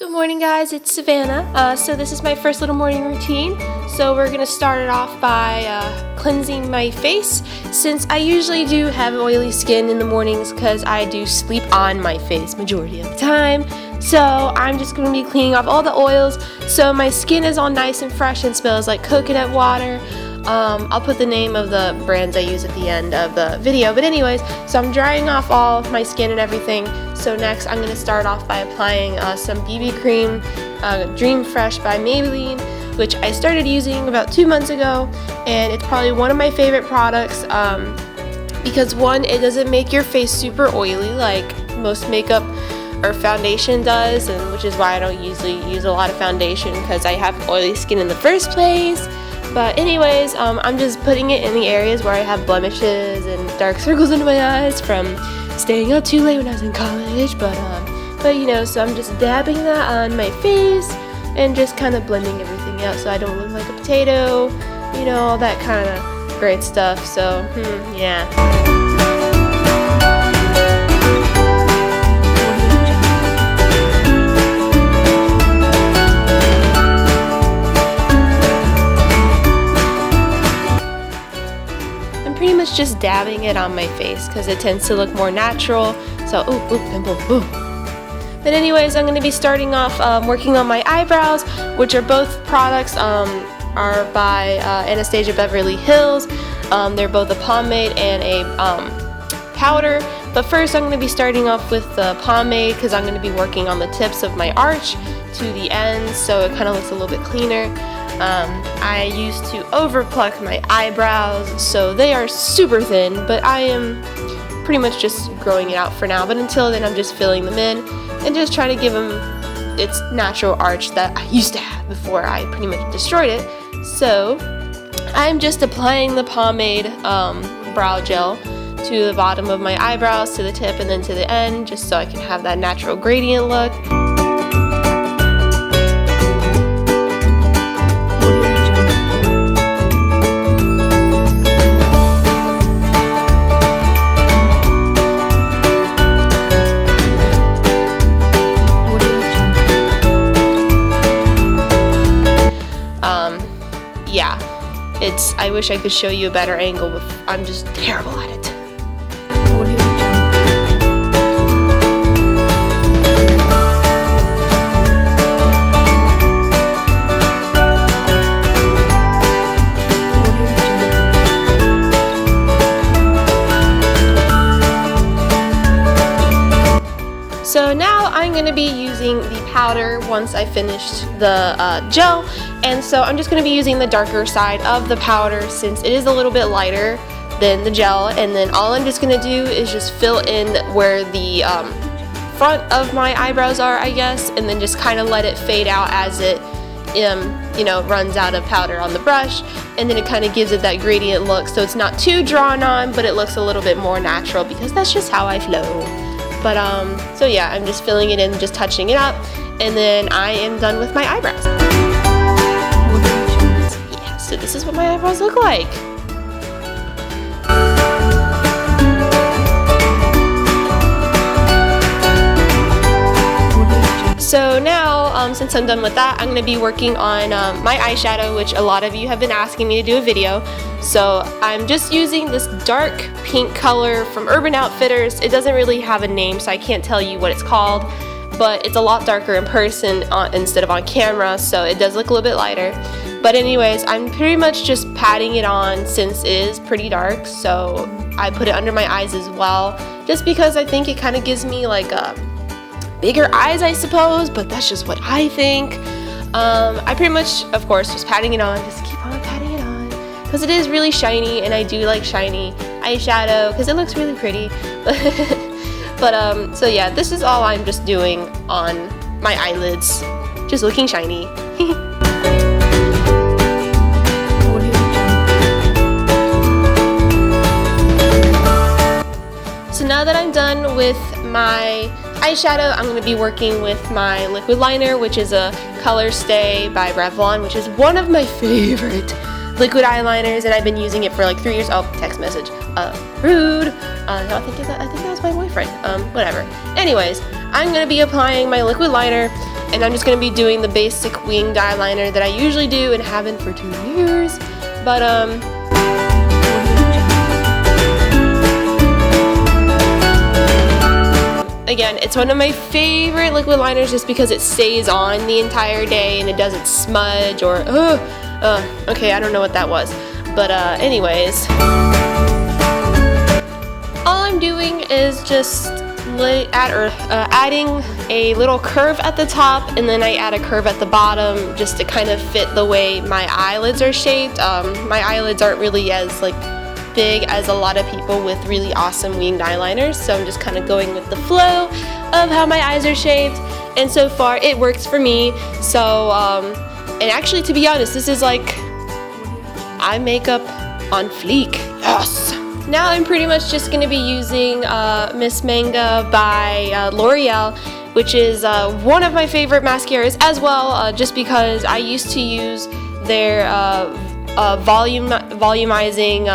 Good morning, guys, it's Savannah. So this is my first little morning routine. So we're gonna start it off by cleansing my face, since I usually do have oily skin in the mornings because I do sleep on my face majority of the time. So I'm just gonna be cleaning off all the oils so my skin is all nice and fresh and smells like coconut water. I'll put the name of the brands I use at the end of the video, but anyways, so I'm drying off all my skin and everything. So next I'm going to start off by applying some BB cream, Dream Fresh by Maybelline, which I started using about 2 months ago, and it's probably one of my favorite products because one, it doesn't make your face super oily like most makeup or foundation does, and which is why I don't usually use a lot of foundation because I have oily skin in the first place. But anyways, I'm just putting it in the areas where I have blemishes and dark circles under my eyes from staying out too late when I was in college. But you know, so I'm just dabbing that on my face and just kind of blending everything out so I don't look like a potato, you know, all that kind of great stuff. So, yeah. Pretty much just dabbing it on my face because it tends to look more natural. So, ooh, pimple, ooh. But anyways, I'm going to be starting off working on my eyebrows, which are both products are by Anastasia Beverly Hills. They're both a pomade and a powder. But first I'm going to be starting off with the pomade because I'm going to be working on the tips of my arch to the ends, so it kind of looks a little bit cleaner. I used to overpluck my eyebrows, so they are super thin, but I am pretty much just growing it out for now. But until then, I'm just filling them in and just trying to give them its natural arch that I used to have before I pretty much destroyed it. So I'm just applying the pomade brow gel to the bottom of my eyebrows, to the tip, and then to the end, just so I can have that natural gradient look. Yeah, I wish I could show you a better angle, but I'm just terrible at it. So now I'm going to be using the powder once I finished the gel, and so I'm just going to be using the darker side of the powder since it is a little bit lighter than the gel, and then all I'm just going to do is just fill in where the front of my eyebrows are, I guess, and then just kind of let it fade out as it you know, runs out of powder on the brush, and then it kind of gives it that gradient look, so it's not too drawn on, but it looks a little bit more natural because that's just how I flow. But so yeah, I'm just filling it in, just touching it up, and then I am done with my eyebrows. Yeah, so this is what my eyebrows look like. So now, since I'm done with that, I'm going to be working on my eyeshadow, which a lot of you have been asking me to do a video. So I'm just using this dark pink color from Urban Outfitters. It doesn't really have a name, so I can't tell you what it's called, but it's a lot darker in person instead of on camera, so it does look a little bit lighter. But anyways, I'm pretty much just patting it on since it is pretty dark, so I put it under my eyes as well, just because I think it kind of gives me like a bigger eyes, I suppose, but that's just what I think. I pretty much, of course, just patting it on, just keep on patting it on, because it is really shiny, and I do like shiny eyeshadow because it looks really pretty. But so yeah, this is all I'm just doing on my eyelids, just looking shiny. So now that I'm done with my eyeshadow, I'm going to be working with my liquid liner, which is a Color Stay by Revlon, which is one of my favorite liquid eyeliners, and I've been using it for like 3 years. Oh, text message. Rude. No, I think that was my boyfriend. Whatever. Anyways, I'm going to be applying my liquid liner, And I'm just going to be doing the basic winged eyeliner that I usually do and haven't for 2 years. But again, it's one of my favorite liquid liners just because it stays on the entire day and it doesn't smudge or okay, I don't know what that was. But anyways, all I'm doing is just adding a little curve at the top, and then I add a curve at the bottom just to kind of fit the way my eyelids are shaped. My eyelids aren't really as big as a lot of people with really awesome winged eyeliners, so I'm just kind of going with the flow of how my eyes are shaped, and so far it works for me. So and actually, to be honest, this is like eye makeup on fleek. Yes! Now I'm pretty much just going to be using Miss Manga by L'Oreal, which is one of my favorite mascaras as well, just because I used to use their volumizing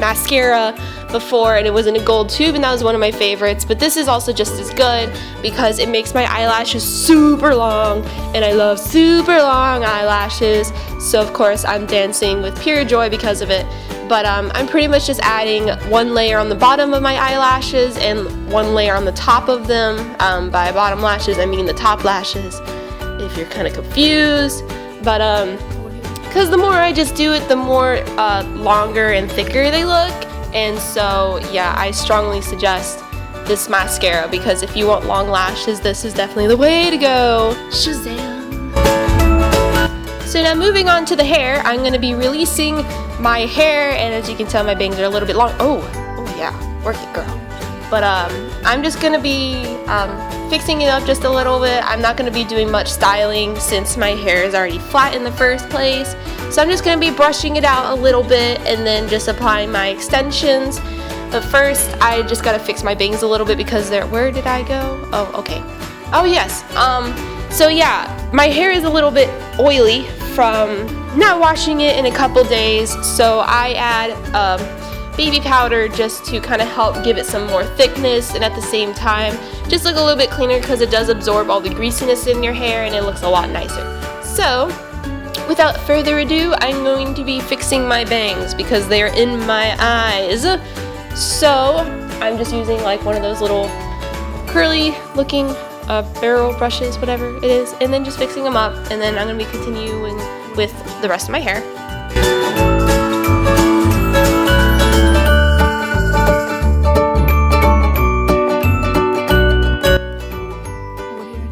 mascara before, and it was in a gold tube, and that was one of my favorites. But this is also just as good because it makes my eyelashes super long, and I love super long eyelashes, so of course I'm dancing with pure joy because of it. But I'm pretty much just adding one layer on the bottom of my eyelashes and one layer on the top of them. By bottom lashes, I mean the top lashes, if you're kind of confused. But because the more I just do it, the more longer and thicker they look. And so yeah, I strongly suggest this mascara because if you want long lashes, this is definitely the way to go. Shazam! So now moving on to the hair, I'm going to be releasing my hair, and as you can tell, my bangs are a little bit long. Oh yeah, work it, girl. But I'm just going to be fixing it up just a little bit. I'm not going to be doing much styling since my hair is already flat in the first place. So I'm just going to be brushing it out a little bit and then just applying my extensions. But first, I just got to fix my bangs a little bit because they're, where did I go? Oh, okay. Oh yes. So yeah, my hair is a little bit oily from not washing it in a couple days, so I add baby powder just to kind of help give it some more thickness, and at the same time just look a little bit cleaner because it does absorb all the greasiness in your hair and it looks a lot nicer. So without further ado, I'm going to be fixing my bangs because they are in my eyes. So I'm just using like one of those little curly looking barrel brushes, whatever it is, and then just fixing them up, and then I'm going to be continuing with the rest of my hair.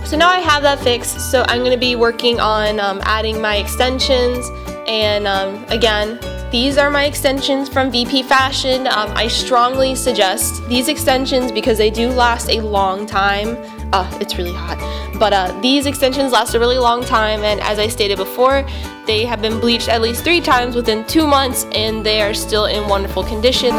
So now I have that fixed, so I'm going to be working on adding my extensions, and again, these are my extensions from VP Fashion. I strongly suggest these extensions because they do last a long time. It's really hot. But these extensions last a really long time, and as I stated before, they have been bleached at least 3 times within 2 months, and they are still in wonderful condition.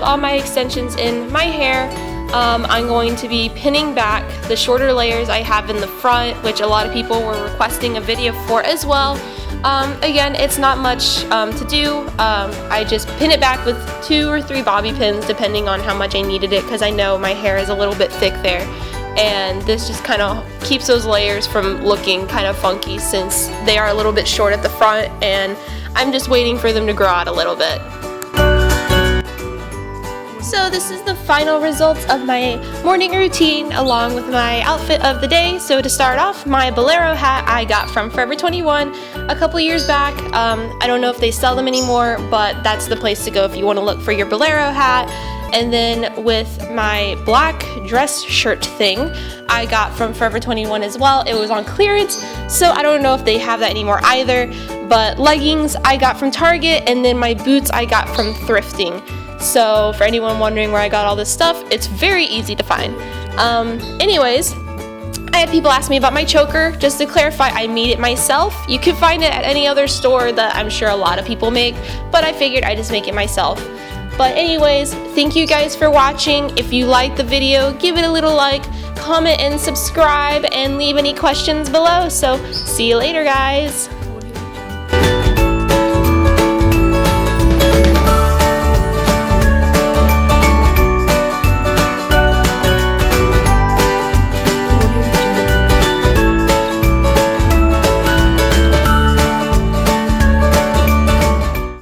All my extensions in my hair. I'm going to be pinning back the shorter layers I have in the front, which a lot of people were requesting a video for as well. Again, it's not much to do. I just pin it back with 2 or 3 bobby pins depending on how much I needed it, because I know my hair is a little bit thick there, and this just kind of keeps those layers from looking kind of funky since they are a little bit short at the front, and I'm just waiting for them to grow out a little bit. So this is the final results of my morning routine along with my outfit of the day. So to start off, my bolero hat I got from Forever 21 a couple years back. I don't know if they sell them anymore, but that's the place to go if you want to look for your bolero hat. And then with my black dress shirt thing, I got from Forever 21 as well. It was on clearance, so I don't know if they have that anymore either. But leggings I got from Target, and then my boots I got from thrifting. So for anyone wondering where I got all this stuff, it's very easy to find. Anyways, I had people ask me about my choker. Just to clarify, I made it myself. You can find it at any other store that I'm sure a lot of people make, but I figured I'd just make it myself. But anyways, thank you guys for watching. If you liked the video, give it a little like, comment and subscribe, and leave any questions below. So see you later, guys.